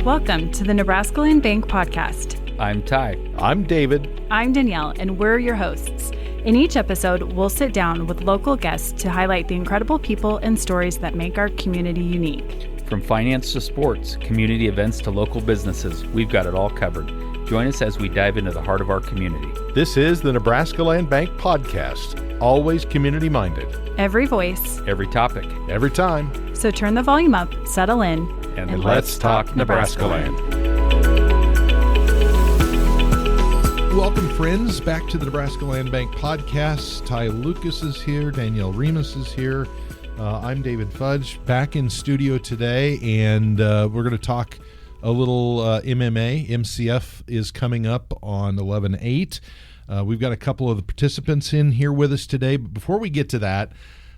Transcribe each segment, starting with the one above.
Welcome to the Nebraska Land Bank podcast. I'm Ty. I'm David. I'm Danielle, and we're your hosts. In each episode, we'll sit down with local guests to highlight the incredible people and stories that make our community unique. From finance to sports, community events to local businesses, we've got it all covered. Join us as we dive into the heart of our community. This is the Nebraska Land Bank podcast, always community-minded. Every voice, Every topic, every time. so turn the volume up, settle in, and let's talk Nebraska Land. Welcome, friends, back to the Nebraska Land Bank podcast. Ty Lucas is here. Danielle Remus is here. I'm David Fudge, back in studio today, and we're going to talk a little MMA. MCF is coming up on 11/8. We've got a couple of the participants in here with us today, but before we get to that,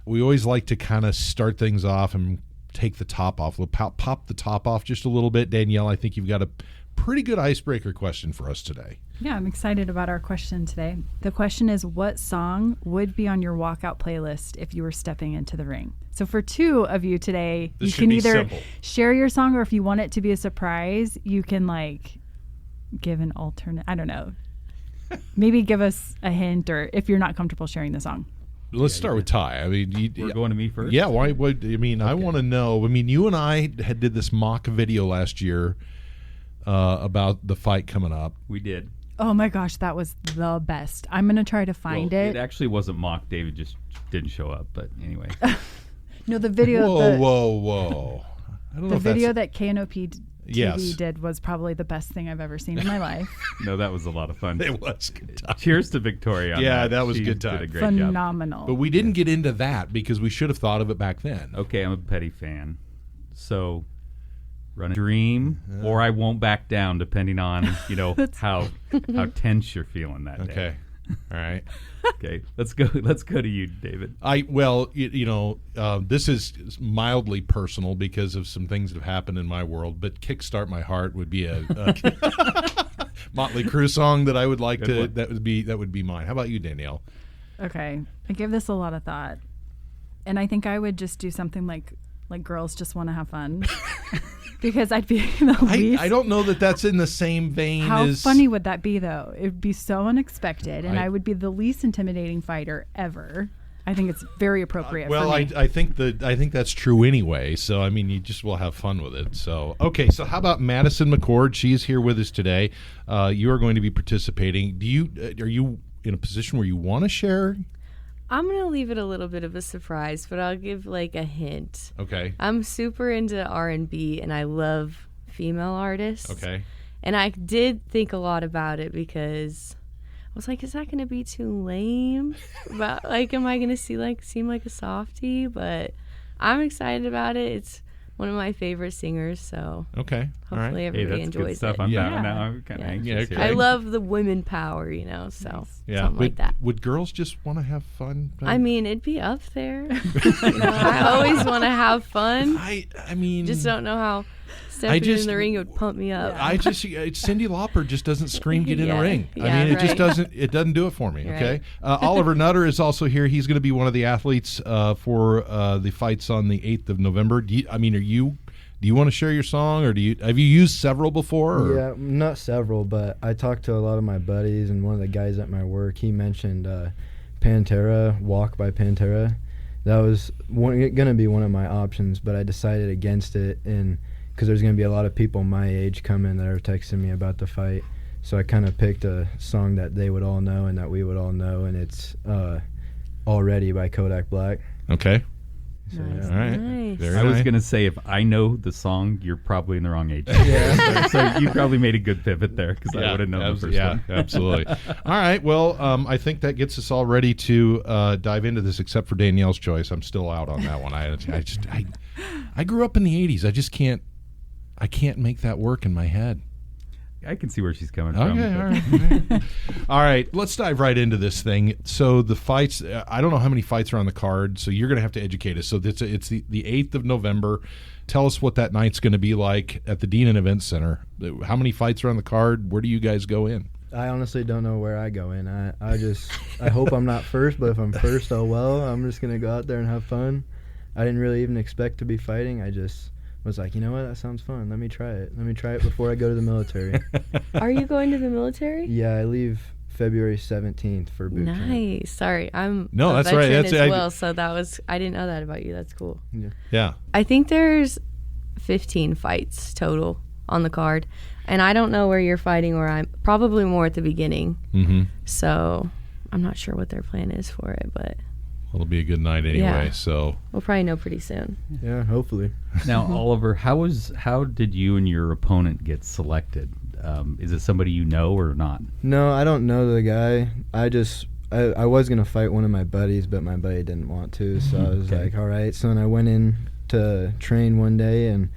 we always like to kind of start things off and take the top off. We'll pop the top off just a little bit. Danielle, I think you've got a pretty good icebreaker question for us today. Yeah, I'm excited about our question today. The question is, what song would be on your walkout playlist if you were stepping into the ring? So for two of you today, This you should can be either simple. share your song, or if you want it to be a surprise, you can give an alternate, I don't know. Maybe give us a hint, or if you're not comfortable sharing the song. Let's start with Ty. I mean, we're going to me first? Yeah, why? I mean, I want to know. I mean, you and I did this mock video last year about the fight coming up. We did. Oh my gosh, that was the best. I'm going to try to find it. It actually wasn't mock. David just didn't show up, but anyway. No, the video. Whoa. I don't know The if video that's, that KNOP TV Yes. did was probably the best thing I've ever seen in my life. No, that was a lot of fun. It was good time. Cheers to Victoria on Yeah, that was She good time. Did a great job. Phenomenal. But we didn't get into that because we should have thought of it back then. Okay, I'm a petty fan. So, run a dream, or I won't back down, depending on, how tense you're feeling that day. Okay. All right. Okay, let's go to you, David. This is mildly personal because of some things that have happened in my world, but Kickstart My Heart would be a Motley Crue song that I would like to, one. that would be mine. How about you, Danielle? Okay, I give this a lot of thought, and I think I would just do something like Girls Just Want to Have Fun, because I'd be the least. I don't know that that's in the same vein How as... funny would that be, though? It would be so unexpected, and I would be the least intimidating fighter ever. I think it's very appropriate for me. I think that's true anyway. So I mean, you just will have fun with it. So okay. So how about Madison McCord? She's here with us today. You are going to be participating. Are you in a position where you want to share? I'm going to leave it a little bit of a surprise, but I'll give a hint. Okay. I'm super into R&B, and I love female artists. Okay. And I did think a lot about it because I was like, is that going to be too lame? Am I going to seem like a softie? But I'm excited about it. It's one of my favorite singers, so Okay. All right. hopefully everybody Hey, that's enjoys good stuff. it. I'm Yeah. down now. I'm kind of anxious. Yeah, okay. here. I love the women power, so something like that. Would girls just want to have fun? I mean, it'd be up there. I always want to have fun. I mean, Just don't know how stepping just- in the ring would pump me up. Cyndi Lauper just doesn't scream get in the Yeah, ring. I yeah, it just right. doesn't do it for me. Right. Okay. Oliver Nutter is also here. He's going to be one of the athletes for the fights on the 8th of November. Do you want to share your song, or have you used several before? Or? Yeah, not several, but I talked to a lot of my buddies, and one of the guys at my work, he mentioned Pantera, Walk by Pantera. That was going to be one of my options, but I decided against it, and because there's going to be a lot of people my age coming that are texting me about the fight. So I kind of picked a song that they would all know and that we would all know, and it's Already by Kodak Black. Okay. So, Nice. All right. Nice. Very I was nice. going to say, if I know the song, you're probably in the wrong age. Yeah. So you probably made a good pivot there, because I would have known the first one. Absolutely. All right. Well, I think that gets us all ready to dive into this, except for Danielle's choice. I'm still out on that one. I grew up in the 80s. I can't make that work in my head. I can see where she's coming from. Okay, but- all right. All right, let's dive right into this thing. So the fights, I don't know how many fights are on the card, so you're going to have to educate us. So it's the 8th of November. Tell us what that night's going to be like at the Dean Event Center. How many fights are on the card? Where do you guys go in? I honestly don't know where I go in. I hope I'm not first, but if I'm first, oh well. I'm just going to go out there and have fun. I didn't really even expect to be fighting. I just was like, you know what, that sounds fun. Let me try it. Let me try it before I go to the military. Are you going to the military? Yeah, I leave February 17th for boot camp. Nice. Sorry, I'm No, a that's right. veteran That's as well, so I didn't know that about you. That's cool. Yeah. I think there's 15 fights total on the card, and I don't know where you're fighting, or I'm probably more at the beginning. Mm-hmm. So I'm not sure what their plan is for it, but It'll be a good night anyway. Yeah. So we'll probably know pretty soon. Yeah, hopefully. Now, Oliver, how did you and your opponent get selected? Is it somebody you know or not? No, I don't know the guy. I was going to fight one of my buddies, but my buddy didn't want to, so I was like, all right. So then I went in to train one day, and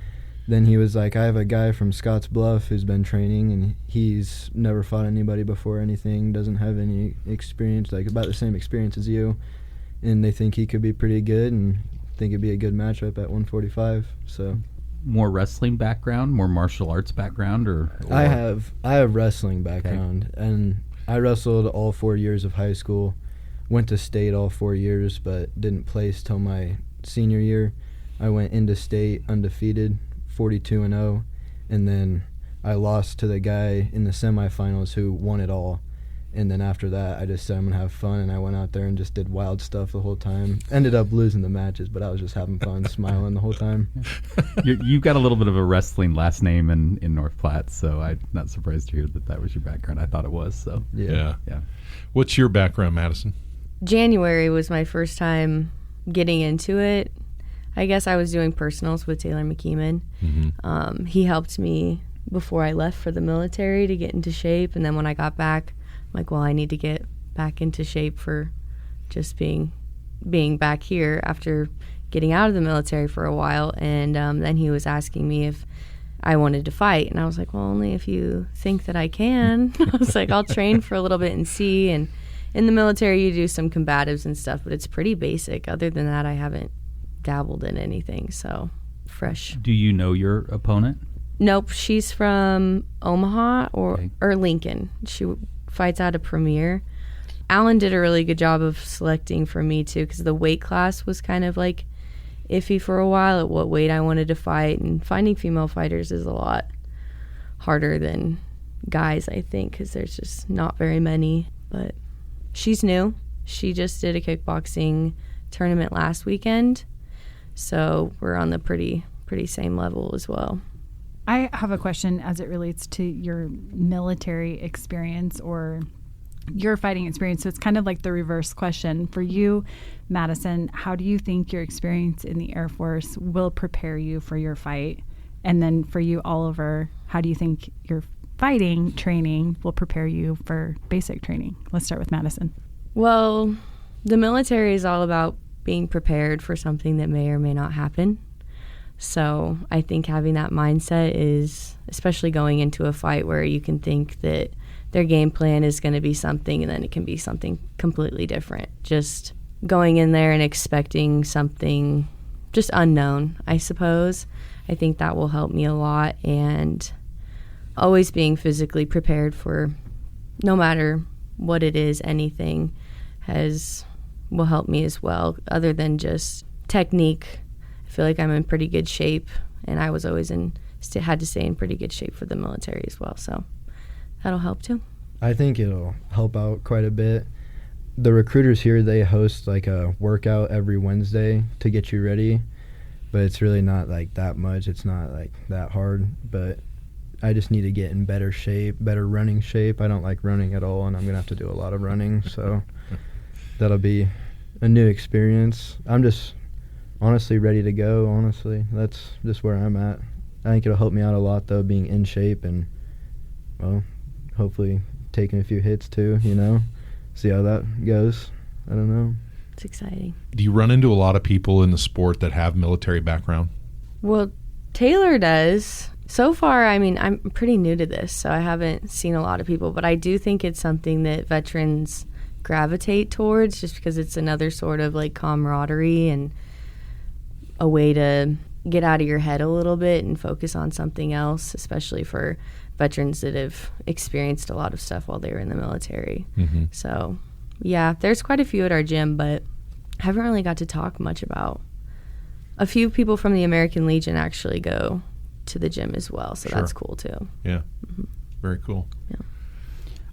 then he was like, I have a guy from Scotts Bluff who's been training, and he's never fought anybody before or anything, doesn't have any experience, like about the same experience as you, and they think he could be pretty good and think it'd be a good matchup at 145. So more wrestling background, more martial arts background, or? I have wrestling background, and I wrestled all 4 years of high school, went to state all 4 years, but didn't place till my senior year. I went into state undefeated, 42-0, and then I lost to the guy in the semifinals who won it all. And then after that, I just said I'm going to have fun, and I went out there and just did wild stuff the whole time. Ended up losing the matches, but I was just having fun, smiling the whole time. You've got a little bit of a wrestling last name in North Platte, so I'm not surprised to hear that was your background. I thought it was, so. Yeah. What's your background, Madison? January was my first time getting into it. I guess I was doing personals with Taylor McKeeman. Mm-hmm. He helped me before I left for the military to get into shape, and then when I got back, I'm like, well, I need to get back into shape for just being back here after getting out of the military for a while. And then he was asking me if I wanted to fight, and I was like, well, only if you think that I can. I was like, I'll train for a little bit and see. And in the military, you do some combatives and stuff, but it's pretty basic. Other than that, I haven't dabbled in anything, so fresh. Do you know your opponent? Nope, she's from Omaha or Lincoln. She fights out of Premier. Alan did a really good job of selecting for me too, because the weight class was kind of like iffy for a while at what weight I wanted to fight, and finding female fighters is a lot harder than guys, I think, because there's just not very many. But she's new. She just did a kickboxing tournament last weekend, so we're on the pretty same level as well. I have a question as it relates to your military experience or your fighting experience. So it's kind of like the reverse question. For you, Madison, how do you think your experience in the Air Force will prepare you for your fight? And then for you, Oliver, how do you think your fighting training will prepare you for basic training? Let's start with Madison. Well, the military is all about being prepared for something that may or may not happen. So I think having that mindset is, especially going into a fight where you can think that their game plan is going to be something and then it can be something completely different. Just going in there and expecting something just unknown, I suppose. I think that will help me a lot, and always being physically prepared for no matter what it is, anything will help me as well, other than just technique. I feel like I'm in pretty good shape, and I was always had to stay in pretty good shape for the military as well, so that'll help too. I think it'll help out quite a bit. The recruiters here, they host like a workout every Wednesday to get you ready, but it's really not like that much. It's not like that hard, but I just need to get in better shape, better running shape. I don't like running at all, and I'm going to have to do a lot of running, so that'll be a new experience. I'm just honestly ready to go, honestly. That's just where I'm at. I think it'll help me out a lot, though, being in shape and, well, hopefully taking a few hits, too, see how that goes. I don't know. It's exciting. Do you run into a lot of people in the sport that have military background? Well, Taylor does. So far, I mean, I'm pretty new to this, so I haven't seen a lot of people, but I do think it's something that veterans gravitate towards, just because it's another sort of like camaraderie and a way to get out of your head a little bit and focus on something else, especially for veterans that have experienced a lot of stuff while they were in the military. Mm-hmm. So, yeah, there's quite a few at our gym, but I haven't really got to talk much about a few people from the American Legion actually go to the gym as well, so Sure. that's cool too. Yeah. Very cool.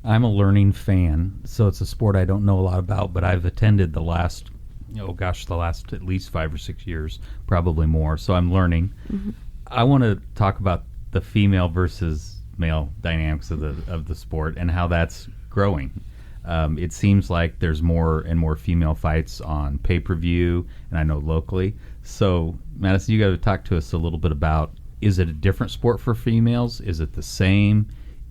I'm a learning fan, so it's a sport I don't know a lot about, but I've attended the last at least 5 or 6 years, probably more. So I'm learning. I want to talk about the female versus male dynamics of the sport and how that's growing. It seems like there's more and more female fights on pay-per-view, and I know locally. So, Madison, you got to talk to us a little bit about, is it a different sport for females? Is it the same?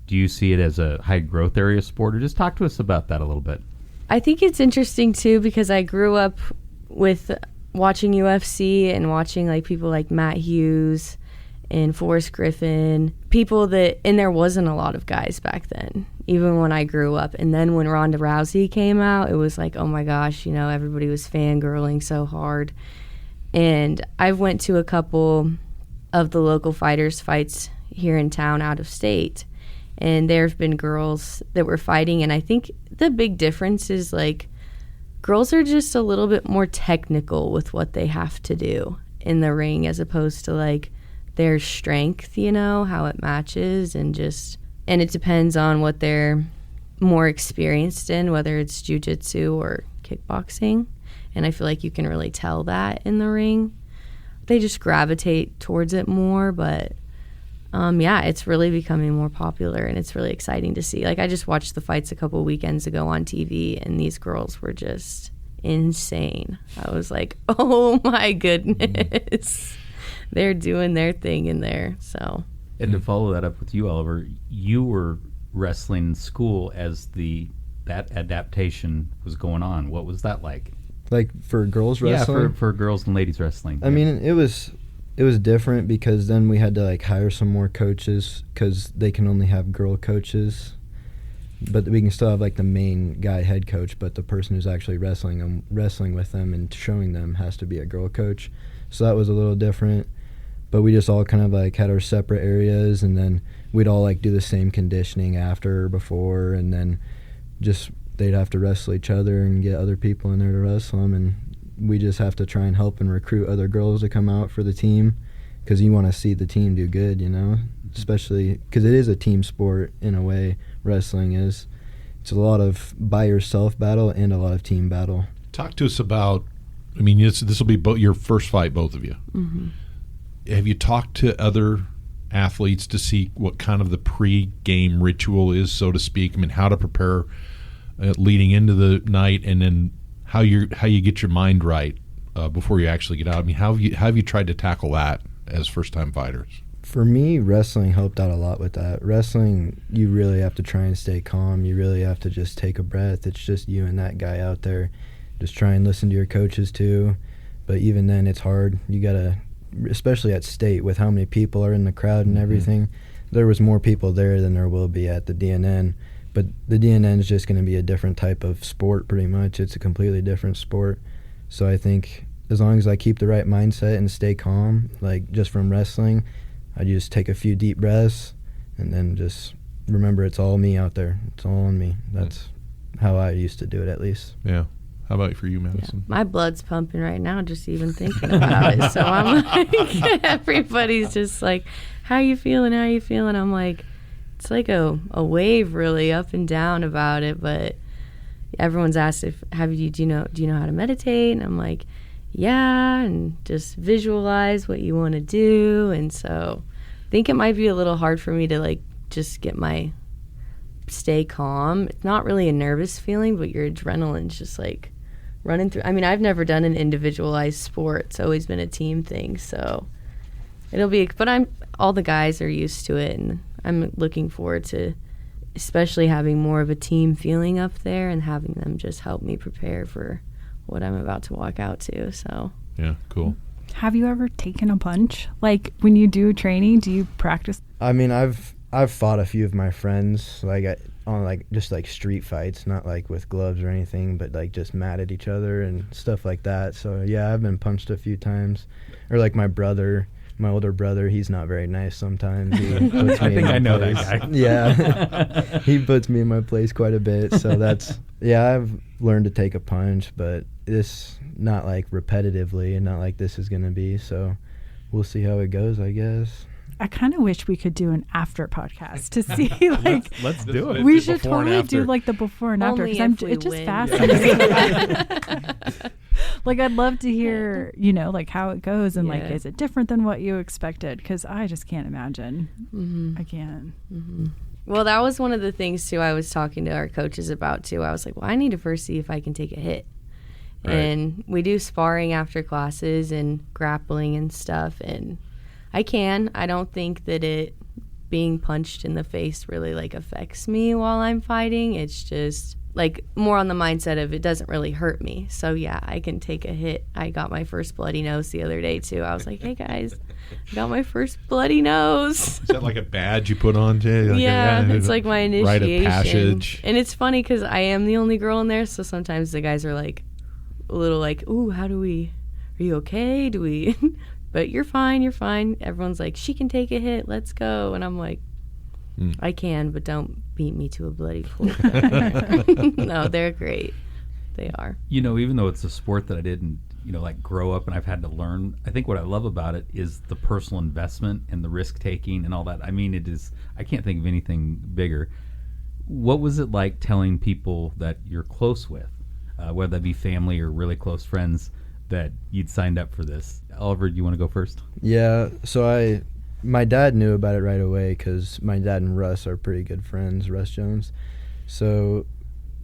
Do you see it as a high growth area sport? Or just talk to us about that a little bit. I think it's interesting too because I grew up with watching UFC and watching like people like Matt Hughes and Forrest Griffin, and there wasn't a lot of guys back then, even when I grew up. And then when Ronda Rousey came out, it was like, oh my gosh, everybody was fangirling so hard. And I went to a couple of the local fighters' fights here in town out of state. And there have been girls that were fighting, and I think the big difference is, like, girls are just a little bit more technical with what they have to do in the ring as opposed to, like, their strength, how it matches, and it depends on what they're more experienced in, whether it's jiu-jitsu or kickboxing. And I feel like you can really tell that in the ring. They just gravitate towards it more, but... it's really becoming more popular, and it's really exciting to see. Like, I just watched the fights a couple weekends ago on TV, and these girls were just insane. I was like, oh my goodness. They're doing their thing in there, so. And to follow that up with you, Oliver, you were wrestling in school as that adaptation was going on. What was that like? Like for girls wrestling? Yeah, for girls and ladies wrestling. I mean, it was different because then we had to like hire some more coaches because they can only have girl coaches, but we can still have like the main guy head coach, but the person who's actually wrestling with them and showing them has to be a girl coach. So that was a little different, but we just all kind of like had our separate areas, and then we'd all like do the same conditioning after or before, and then just they'd have to wrestle each other and get other people in there to wrestle them, and we just have to try and help and recruit other girls to come out for the team because you want to see the team do good, especially because it is a team sport in a way. Wrestling is. It's a lot of by yourself battle and a lot of team battle. Talk to us about, this will be your first fight, both of you. Mm-hmm. Have you talked to other athletes to see what kind of the pre-game ritual is, so to speak? How to prepare leading into the night, and then how you get your mind right before you actually get out. How have you tried to tackle that as first-time fighters? For me, wrestling helped out a lot with that. Wrestling, you really have to try and stay calm. You really have to just take a breath. It's just you and that guy out there. Just try and listen to your coaches too. But even then, it's hard. You got to, especially at state with how many people are in the crowd and everything. There was more people there than there will be at the DNN. But the DNN is just going to be a different type of sport pretty much. It's a completely different sport. So I think as long as I keep the right mindset and stay calm, like just from wrestling, I just take a few deep breaths and then just remember it's all me out there. It's all on me. That's how I used to do it, at least. Yeah. How about for you, Madison? Yeah. My blood's pumping right now just even thinking about it. So I'm like, everybody's just like, how you feeling? How you feeling? I'm like, it's like a wave really up and down about it, but everyone's asked do you know how to meditate? And I'm like, yeah, and just visualize what you want to do. And so I think it might be a little hard for me to like just stay calm. It's not really a nervous feeling, but your adrenaline's just like running through. I've never done an individualized sport. It's always been a team thing. So but all the guys are used to it, and I'm looking forward to especially having more of a team feeling up there and having them just help me prepare for what I'm about to walk out to. So yeah, cool. Have you ever taken a punch? Like when you do training, do you practice? I've fought a few of my friends on just street fights, not like with gloves or anything, but like just mad at each other and stuff like that. So yeah, I've been punched a few times. Or like my brother my older brother, he's not very nice sometimes. He puts me I think I know that guy. Yeah. He puts me in my place quite a bit. So that's, I've learned to take a punch, but this not like repetitively and not like this is going to be. So we'll see how it goes, I guess. I kind of wish we could do an after podcast to see like Let's do it. we should totally do like the before and after because it's just fascinating. Like I'd love to hear, like how it goes and like is it different than what you expected? Because I just can't imagine. I can't. Well, that was one of the things too I was talking to our coaches about too. I was like, well, I need to first see if I can take a hit. Right. And we do sparring after classes and grappling and stuff, and I don't think that it being punched in the face really like affects me while I'm fighting. It's just like more on the mindset of it doesn't really hurt me. So yeah, I can take a hit. I got my first bloody nose the other day too. I was like, hey guys, I got my first bloody nose. Is that like a badge you put on, Jay? Like it's like my initiation. Rite of passage. And it's funny because I am the only girl in there, so sometimes the guys are like a little like, ooh, are you okay? But you're fine. Everyone's like, she can take a hit. Let's go. And I'm like, I can, but don't beat me to a bloody pulp. No, they're great. They are. Even though it's a sport that I didn't, like grow up and I've had to learn, I think what I love about it is the personal investment and the risk taking and all that. I mean, I can't think of anything bigger. What was it like telling people that you're close with, whether that be family or really close friends, that you'd signed up for this? Oliver, do you want to go first? Yeah, so my dad knew about it right away because my dad and Russ are pretty good friends, Russ Jones. So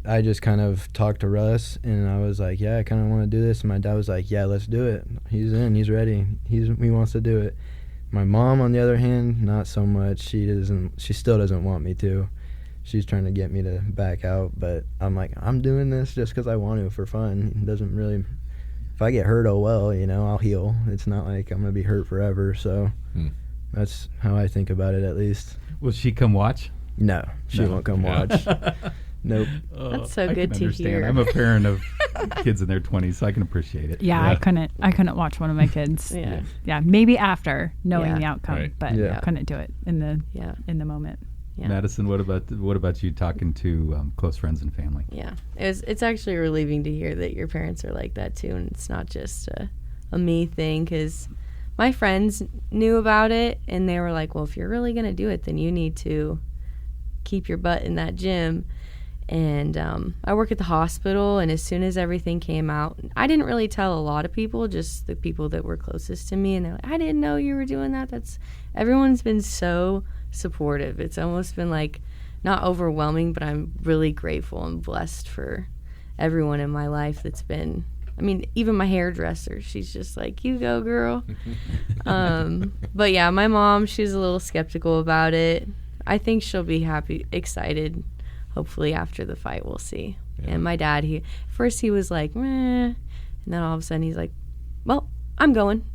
I just kind of talked to Russ, and I was like, I kind of want to do this. And my dad was like, let's do it. He's in, he's ready. He wants to do it. My mom, on the other hand, not so much. She still doesn't want me to. She's trying to get me to back out, but I'm like, I'm doing this just because I want to for fun. It doesn't really... If I get hurt, oh well, I'll heal. It's not like I'm going to be hurt forever, so that's how I think about it at least. Will she come watch? No, she won't come watch. Nope. That's so good to hear. I'm a parent of kids in their 20s, so I can appreciate it. Yeah, I couldn't watch one of my kids. Yeah, maybe after knowing the outcome, but I couldn't do it in the moment. Yeah. Madison, what about you talking to close friends and family? Yeah, it's actually relieving to hear that your parents are like that too, and it's not just a me thing, because my friends knew about it, and they were like, well, if you're really going to do it, then you need to keep your butt in that gym. And I work at the hospital, and as soon as everything came out, I didn't really tell a lot of people, just the people that were closest to me, and they're like, I didn't know you were doing that. Everyone's been so supportive. It's almost been like not overwhelming, but I'm really grateful and blessed for everyone in my life that's been, even my hairdresser, she's just like, you go girl. But yeah, my mom, she's a little skeptical about it. I think she'll be excited, hopefully after the fight, we'll see. And my dad, first he was like, meh, and then all of a sudden he's like, well, I'm going.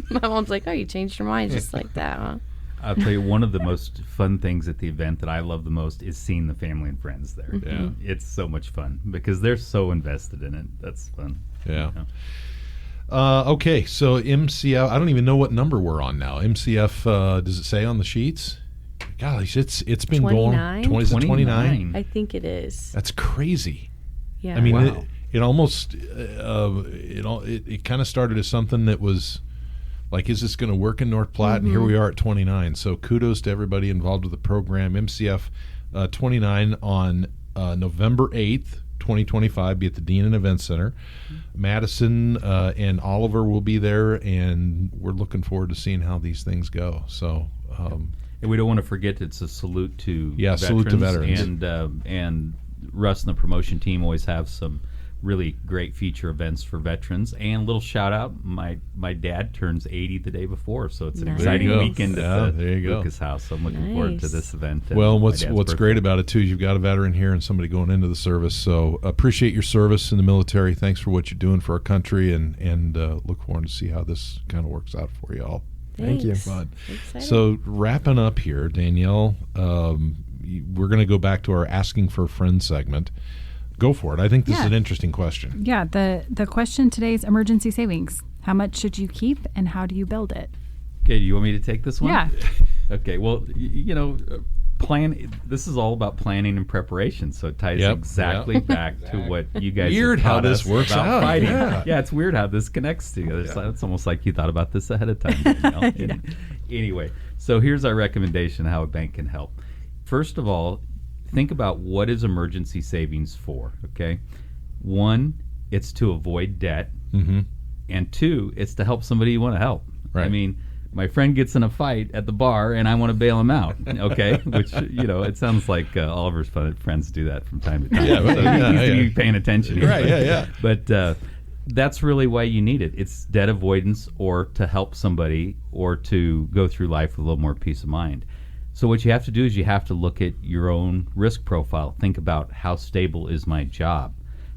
My mom's like, oh, you changed your mind just like that, huh? I'll tell you, one of the most fun things at the event that I love the most is seeing the family and friends there. Yeah. It's so much fun because they're so invested in it. That's fun. Yeah. Okay, so MCF, I don't even know what number we're on now. MCF, does it say on the sheets? Gosh, it's been 29? going. Is it 29? I think it is. That's crazy. Yeah. Wow. It almost, it kind of started as something that was like, is this going to work in North Platte? And here we are at 29. So kudos to everybody involved with the program. MCF 29 on November 8th, 2025, be at the Dean and Event Center. Madison and Oliver will be there, and we're looking forward to seeing how these things go. So, and we don't want to forget it's a salute to veterans. Salute to veterans. And Russ and the promotion team always have some really great feature events for veterans. And a little shout out, my dad turns 80 the day before, so it's an exciting weekend at the Lucas House. So I'm looking forward to this event. Well, what's great about it too is you've got a veteran here and somebody going into the service. So appreciate your service in the military. Thanks for what you're doing for our country, and look forward to see how this kind of works out for you all. Thank you. So wrapping up here, Danielle, we're going to go back to our Asking for a Friend segment. Go for it. I think this is an interesting question. Yeah, the question today is emergency savings. How much should you keep, and how do you build it? Okay, you want me to take this one? Yeah. Okay, well, this is all about planning and preparation, so it ties exactly back to what you guys Weird have how taught this us works about out. fighting. Yeah. It's weird how this connects together. It's almost like you thought about this ahead of time. Danielle. Anyway, so here's our recommendation how a bank can help. First of all, think about what is emergency savings for, okay? 1, it's to avoid debt, and 2, it's to help somebody you want to help. Right. I mean, my friend gets in a fight at the bar and I want to bail him out, okay? Which, it sounds like Oliver's friends do that from time to time. Yeah, so he's to be paying attention here. Right, yeah. But that's really why you need it. It's debt avoidance or to help somebody or to go through life with a little more peace of mind. So what you have to do is you have to look at your own risk profile. Think about how stable is my job?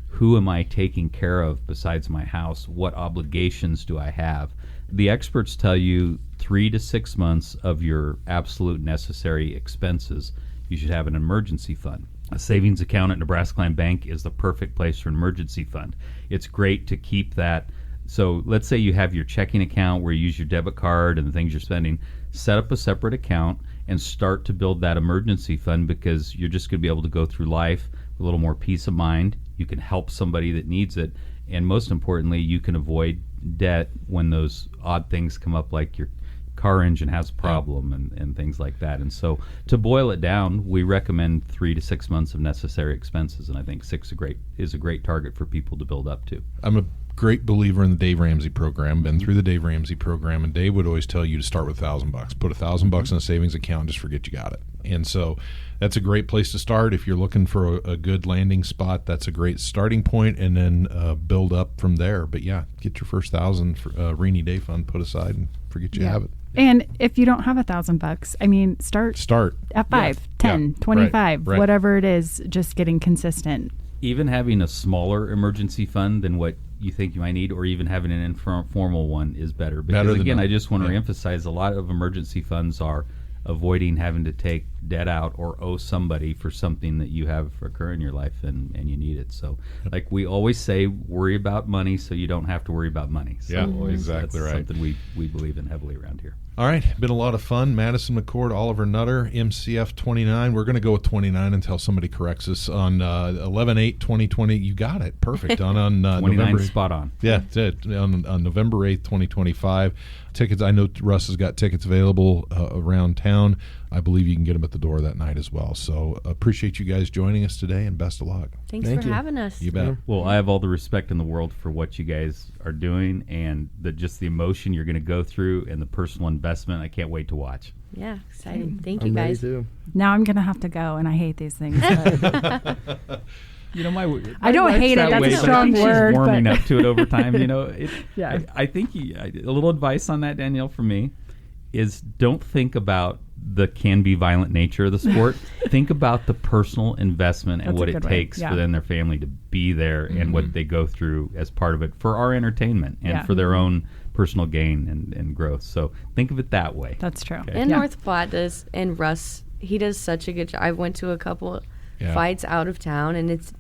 Who am I taking care of besides my house? What obligations do I have? The experts tell you 3 to 6 months of your absolute necessary expenses, you should have an emergency fund. A savings account at Nebraska Land Bank is the perfect place for an emergency fund. It's great to keep that. So let's say you have your checking account where you use your debit card and the things you're spending. Set up a separate account and start to build that emergency fund, because you're just going to be able to go through life with a little more peace of mind. You can help somebody that needs it. And most importantly, you can avoid debt when those odd things come up, like your car engine has a problem and things like that. And so to boil it down, we recommend 3 to 6 months of necessary expenses. And I think 6 is a great target for people to build up to. I'm a great believer in the Dave Ramsey program. Been through the Dave Ramsey program, and Dave would always tell you to start with $1,000. Put $1,000 in a savings account, just forget you got it. And so that's a great place to start. If you're looking for a good landing spot, that's a great starting point, and then build up from there. But yeah, get your first $1,000 for rainy day fund put aside and forget you have it. And if you don't have $1,000, I mean, start at 5, 10, 25, right. whatever it is, just getting consistent. Even having a smaller emergency fund than what you think you might need, or even having an informal one, is better. Because again, I just want to reemphasize, a lot of emergency funds are avoiding having to take debt out or owe somebody for something that you have occur in your life and you need it. So like we always say, worry about money so you don't have to worry about money. So exactly that's right. something we believe in heavily around here. All right, been a lot of fun. Madison, McCord, Oliver Nutter, MCF 29. We're going to go with 29 until somebody corrects us on 11/8/2020. You got it, perfect. on 29 November, spot on. Yeah, that's it. On November 8th, 2025. Tickets. I know Russ has got tickets available around town. I believe you can get them at the door that night as well. So appreciate you guys joining us today, and best of luck. Thank you. for having us. You bet. Well, I have all the respect in the world for what you guys are doing, and just the emotion you're going to go through and the personal investment. I can't wait to watch. Yeah, excited. Thank you, I'm ready guys. too. Now I'm going to have to go, and I hate these things. But My I don't wife's hate it. that That's way, a but strong I think word, she's warming but- up to it over time. Yeah. I think a little advice on that, Danielle, for me, is don't think about the can be violent nature of the sport. Think about the personal investment and That's what a it good way. takes Yeah. for them, their family, to be there and what they go through as part of it for our entertainment and for their own personal gain and growth. So think of it that way. That's true. And North Platte does, and Russ, he does such a good job. I went to a couple fights out of town, and it's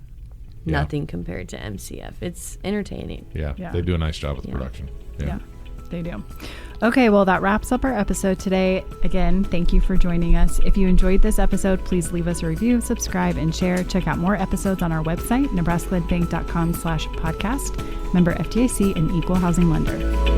nothing compared to MCF. It's entertaining. Yeah, Yeah. they do a nice job with the production. Yeah, they do. Okay, well, that wraps up our episode today. Again, thank you for joining us. If you enjoyed this episode, please leave us a review, subscribe, and share. Check out more episodes on our website, nebraskalandbank.com/podcast. Member FDIC and equal housing lender.